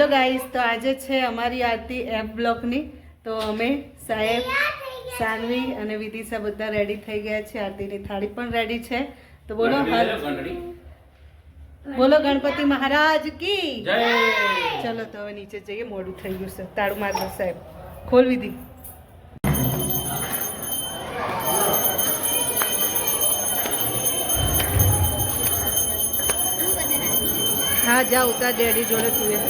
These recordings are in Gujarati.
હેલો ગાઈસ, તો આજે છે અમારી આરતી એપ બ્લોકની. તો અમે સાહેબ, સાનવી અને વિદિશા બધા રેડી થઈ ગયા છે. આરતીની થાળી પણ રેડી છે. તો બોલો બોલો ગણપતિ મહારાજ કી જય. ચલો તો હવે નીચે જઈએ, મોડું થઈ ગયું છે. તાળું માર દો સાહેબ, ખોલ વિધિ. હા જા ઉતાર ડેડી જોડે તું એ.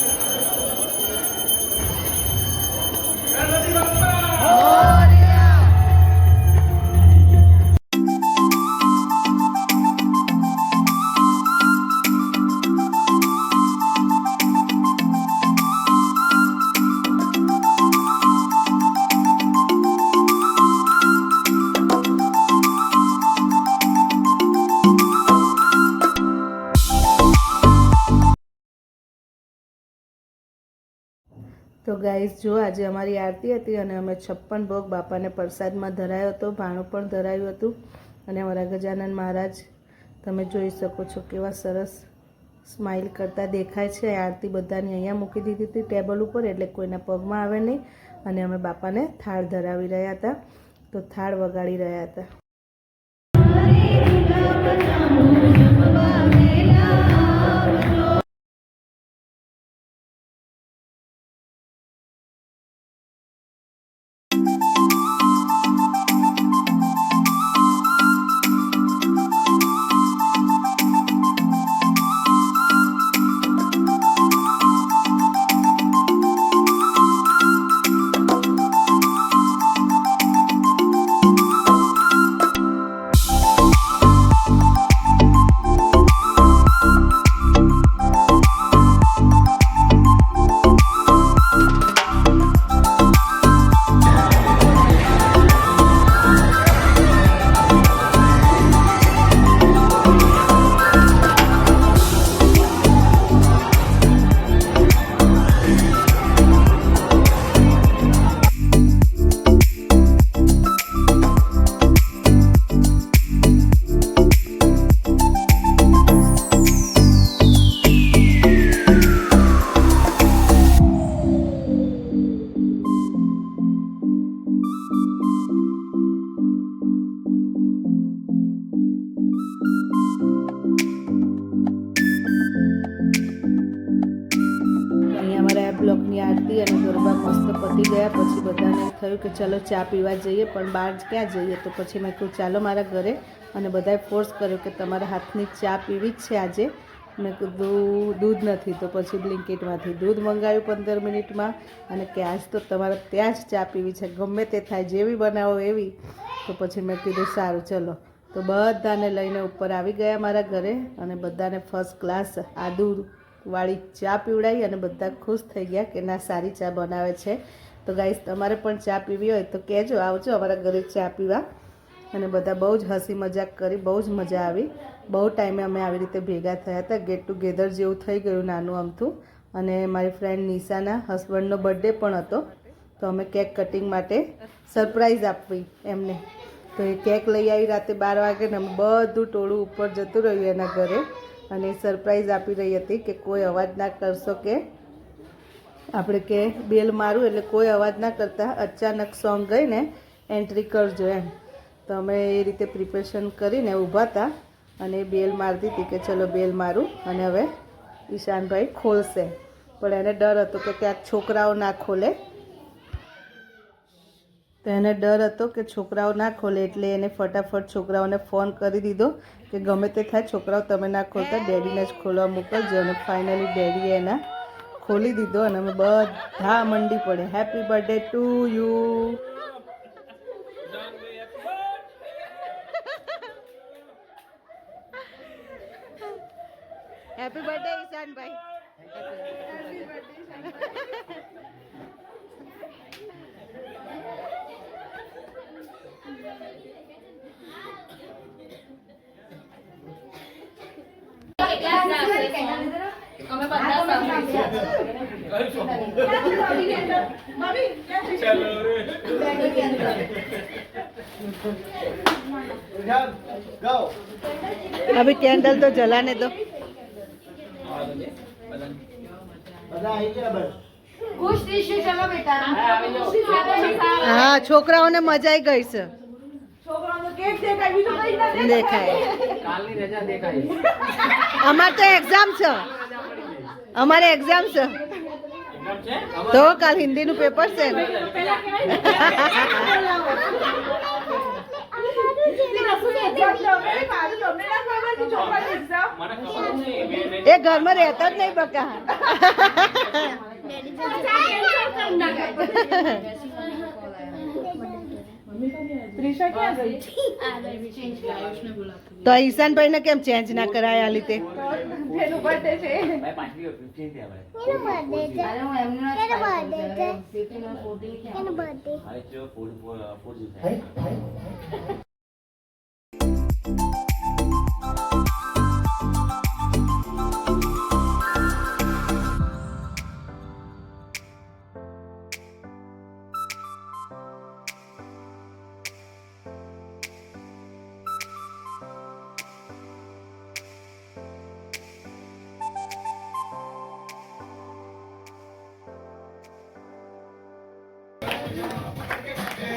તો ગાઈસ જો આજે અમારી આરતી હતી અને અમે 56 ભોગ બાપાને પ્રસાદમાં ધરાયો હતો. ભાણું પણ ધરાયું હતું. અને અમારા ગજાનન મહારાજ તમે જોઈ શકો છો કેવા સરસ સ્માઇલ કરતા દેખાય છે. આરતી બધાની અહીંયા મૂકી દીધી હતી ટેબલ ઉપર, એટલે કોઈના પગમાં આવે નહીં. અને અમે બાપાને થાળ ધરાવી રહ્યા હતા, તો થાળ વગાડી રહ્યા હતા. બ્લોકની આરતી અને ગરબા મસ્ત પતી ગયા. પછી બધાને થયું કે ચલો ચા પીવા જઈએ, પણ બહાર ક્યાં જઈએ? તો પછી મેં કહ્યું ચાલો મારા ઘરે. અને બધાએ ફોર્સ કર્યો કે તમારા હાથની ચા પીવી જ છે આજે. મેં કીધું દૂધ નથી, તો પછી બ્લિંકિટમાંથી દૂધ મંગાવ્યું 15 મિનિટમાં. અને કે આજ તો તમારે ત્યાં જ ચા પીવી છે, ગમે તે થાય, જેવી બનાવો એવી. તો પછી મેં કીધું સારું ચલો. તો બધાને લઈને ઉપર આવી ગયા મારા ઘરે અને બધાને ફર્સ્ટ ક્લાસ આદુ વાળી ચા પીવડાવી અને બધા ખુશ થઈ ગયા કે ના સારી ચા બનાવે છે. તો ગાઈસ તમારે પણ ચા પીવી હોય તો કહેજો, આવજો અમારા ઘરે ચા પીવા. અને બધા બહુ જ હસી મજાક કરી, બહુ જ મજા આવી. બહુ ટાઈમે અમે આવી રીતે ભેગા થયા હતા. ગેટ ટુગેધર જેવું થઈ ગયું નાનું અમથું. અને મારી ફ્રેન્ડ નિશાના હસબન્ડનો બર્થડે પણ હતો, તો અમે કેક કટિંગ માટે સરપ્રાઈઝ આપવી એમને. તો એ કેક લઈ આવી રાતે 12 વાગે ને અમે બધું ટોળું ઉપર જતું રહ્યું એના ઘરે. અને સરપ્રાઈઝ આપી રહી હતી કે કોઈ અવાજ ના કરશો, કે આપણે કે બેલ મારું એટલે કોઈ અવાજ ના કરતા, અચાનક સોંગ ગઈને એન્ટ્રી કરજો એમ. તો અમે એ રીતે પ્રિપેરેશન કરીને ઊભા હતા અને બેલ મારતી હતી કે ચલો બેલ મારું અને હવે ઈશાનભાઈ ખોલશે. પણ એને ડર હતો કે ક્યાંક છોકરાઓ ના ખોલે. તો એને ડર હતો કે છોકરાઓ ના ખોલે, એટલે એને ફટાફટ છોકરાઓને ફોન કરી દીધો કે ગમે તે થાય છોકરાઓ તમે ના ખોલતા, ડેડીને જ ખોલવા મોકલજો. અને ફાઇનલી ડેડીએ એના ખોલી દીધો અને અમે બધા મંડી પડે happy birthday to you. Happy birthday ઈશાનભાઈ. Happy birthday. अभी कैंडल तो जलाने दो. खुश थी चलो बेटा હા છોકરાઓને મજા આવી ગઈ છે દેખાય અમારે તો એક્ઝામ છે અમારે એક્ઝામ છે તો કાલ હિન્દીનું પેપર છે ને એ ઘરમાં રહેતા જ નહીં બકા તો ઈશાનભાઈ ને કેમ ચેન્જ ના કરાય આ લીધે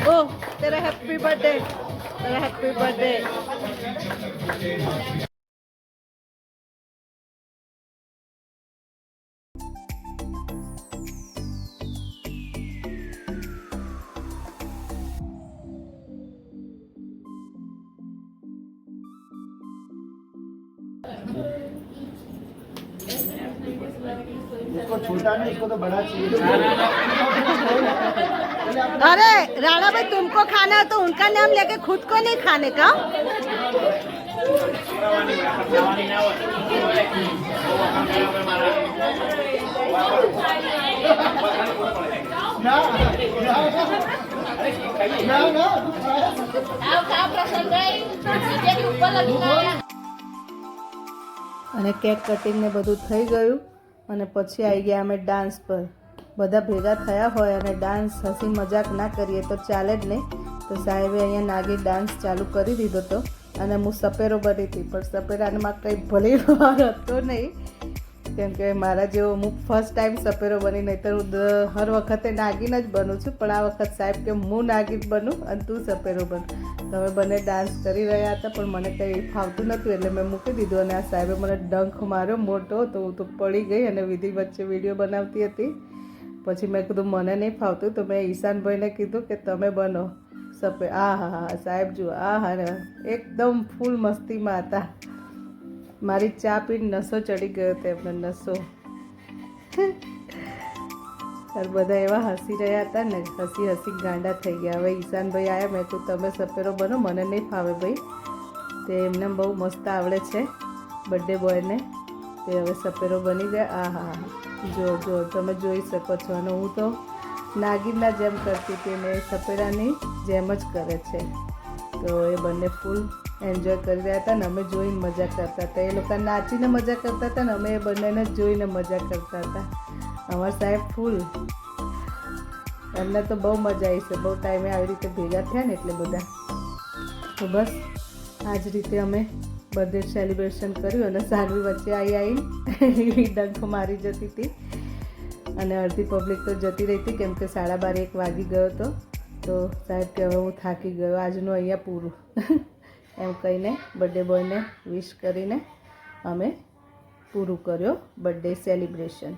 ओह तेरा हैप्पी बर्थडे इसको छोटा नहीं, इसको तो बड़ा चाहिए। अरे राणा भाई तुमको खाना है तो उनका नाम लेके खुद को नहीं खाने का અને કેક કટિંગ ને બધું થઈ ગયું અને પછી આવી ગયા અમે ડાન્સ પર બધા ભેગા થયા હોય અને ડાન્સ હસી મજાક ના કરીએ તો ચાલે જ નહીં તો સાહેબે અહીંયા નાગી ડાન્સ ચાલુ કરી દીધો હતો અને હું સપેરો બની હતી પણ સપેરામાં કંઈ ભલે વાર હતો નહીં કેમ કે મારા જેવો હું ફર્સ્ટ ટાઈમ સપેરો બની નહીં તો હું હર વખતે નાગીન જ બનું છું પણ આ વખત સાહેબ કે હું નાગીન બનું અને તું સપેરો બન તો અમે બંને ડાન્સ કરી રહ્યા હતા પણ મને કંઈ ફાવતું નહોતું એટલે મેં મૂકી દીધું અને આ સાહેબે મને ડંખ માર્યો મોટો તો હું તો પડી ગઈ અને વિધિ વચ્ચે વિડીયો બનાવતી હતી પછી મેં કીધું મને નહીં ફાવતું તો મેં ઈશાનભાઈને કીધું કે તમે બનો સપે હા હા હા સાહેબ જુઓ હા એકદમ ફૂલ મસ્તીમાં હતા મારી ચા પીને નસો ચડી ગયો તેમને નસો બધા એવા હસી રહ્યા હતા ને હસી ગાંડા થઈ ગયા હવે ઈશાનભાઈ આવ્યા મેં કહ્યું તમે સપેરો બનો મને નહીં ફાવે ભાઈ તે એમને બહુ મસ્ત આવડે છે બર્થડે બોયને તે હવે સપેરો બની ગયા આ હા જો તમે જોઈ શકો છો અને હું તો નાગીનના જેમ કરતી હતી ને સપેરાની જેમ જ કરે છે તો એ બંને ફૂલ એન્જોય કરી રહ્યા હતા ને અમે જોઈને મજા કરતા હતા એ લોકો નાચીને મજા કરતા હતા ને અમે એ બંનેને જોઈને મજા કરતા હતા અમારા સાહેબ ફૂલ એમને તો બહુ મજા આવી છે બહુ ટાઈમે આવી રીતે ભેગા થયા ને એટલે બધા તો બસ આ જ રીતે અમે બર્થડે સેલિબ્રેશન કર્યું અને સાનવી વચ્ચે આવી ડંખ મારી જતી હતી અને અડધી પબ્લિક તો જતી રહી હતી કેમ કે 12:30 વાગી ગયો હતો તો સાહેબ કે હવે હું થાકી ગયો આજનું અહીંયા પૂરું એમ કહીને બર્થડે બોયને વિશ કરીને અમે પૂરું કર્યો બર્થડે સેલિબ્રેશન